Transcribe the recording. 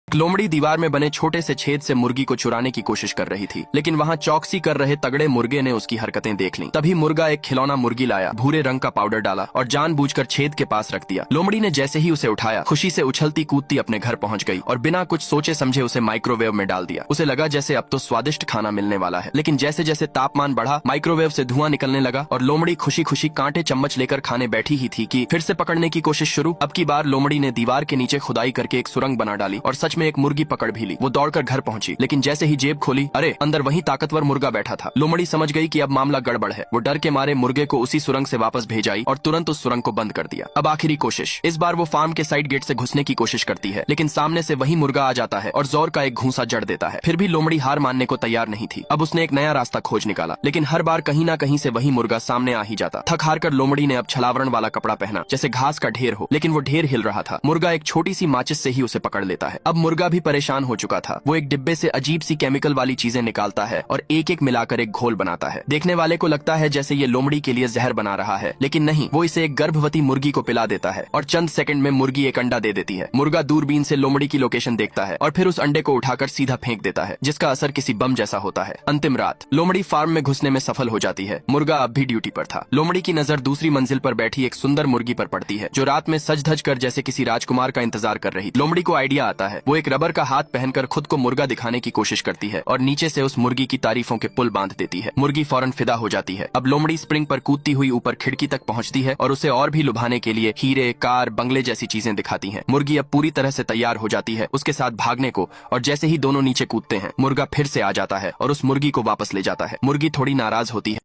लोमड़ी दीवार में बने छोटे से छेद से मुर्गी को चुराने की कोशिश कर रही थी, लेकिन वहाँ चौकसी कर रहे तगड़े मुर्गे ने उसकी हरकतें देख लीं। तभी मुर्गा एक खिलौना मुर्गी लाया, भूरे रंग का पाउडर डाला और जानबूझकर छेद के पास रख दिया। लोमड़ी ने जैसे ही उसे उठाया, खुशी से उछलती कूदती अपने घर पहुंच गई और बिना कुछ सोचे समझे उसे माइक्रोवेव में डाल दिया। उसे लगा जैसे अब तो स्वादिष्ट खाना मिलने वाला है, लेकिन जैसे जैसे तापमान बढ़ा, माइक्रोवेव से धुआं निकलने लगा और लोमड़ी खुशी खुशी कांटे चम्मच लेकर खाने बैठी ही थी कि फिर से पकड़ने की कोशिश शुरू। अब की बार लोमड़ी ने दीवार के नीचे खुदाई करके एक सुरंग बना डाली और सच में एक मुर्गी पकड़ भी ली। वो दौड़कर घर पहुंची, लेकिन जैसे ही जेब खोली, अरे अंदर वही ताकतवर मुर्गा बैठा था। लोमड़ी समझ गई कि अब मामला गड़बड़ है। वो डर के मारे मुर्गे को उसी सुरंग से वापस भेज आई और तुरंत उस सुरंग को बंद कर दिया। अब आखिरी कोशिश। इस बार वो फार्म के साइड गेट से घुसने की कोशिश करती है, लेकिन सामने से वही मुर्गा आ जाता है और जोर का एक घूंसा जड़ देता है। फिर भी लोमड़ी हार मानने को तैयार नहीं थी। अब उसने एक नया रास्ता खोज निकाला, लेकिन हर बार कहीं ना कहीं से वही मुर्गा सामने आ ही जाता। थक हार कर लोमड़ी ने अब छलावरण वाला कपड़ा पहना, जैसे घास का ढेर हो, लेकिन वो ढेर हिल रहा था। मुर्गा एक छोटी सी माचिस से ही उसे पकड़ लेता है। अब मुर्गा भी परेशान हो चुका था। वो एक डिब्बे से अजीब सी केमिकल वाली चीजें निकालता है और एक एक मिलाकर एक घोल बनाता है। देखने वाले को लगता है जैसे ये लोमड़ी के लिए जहर बना रहा है, लेकिन नहीं, वो इसे एक गर्भवती मुर्गी को पिला देता है और चंद सेकंड में मुर्गी एक अंडा दे देती है। मुर्गा दूरबीन से लोमड़ी की लोकेशन देखता है और फिर उस अंडे को उठाकर सीधा फेंक देता है, जिसका असर किसी बम जैसा होता है। अंतिम रात। लोमड़ी फार्म में घुसने में सफल हो जाती है। मुर्गा अब भी ड्यूटी पर था। लोमड़ी की नजर दूसरी मंजिल पर बैठी एक सुंदर मुर्गी पर पड़ती है, जो रात में सज धज कर जैसे किसी राजकुमार का इंतजार कर रही। लोमड़ी को आइडिया आता है। वो एक रबर का हाथ पहनकर खुद को मुर्गा दिखाने की कोशिश करती है और नीचे से उस मुर्गी की तारीफों के पुल बांध देती है। मुर्गी फौरन फिदा हो जाती है। अब लोमड़ी स्प्रिंग पर कूदती हुई ऊपर खिड़की तक पहुंचती है और उसे और भी लुभाने के लिए हीरे, कार, बंगले जैसी चीजें दिखाती हैं। मुर्गी अब पूरी तरह से तैयार हो जाती है उसके साथ भागने को, और जैसे ही दोनों नीचे कूदते हैं, मुर्गा फिर से आ जाता है और उस मुर्गी को वापस ले जाता है। मुर्गी थोड़ी नाराज होती है।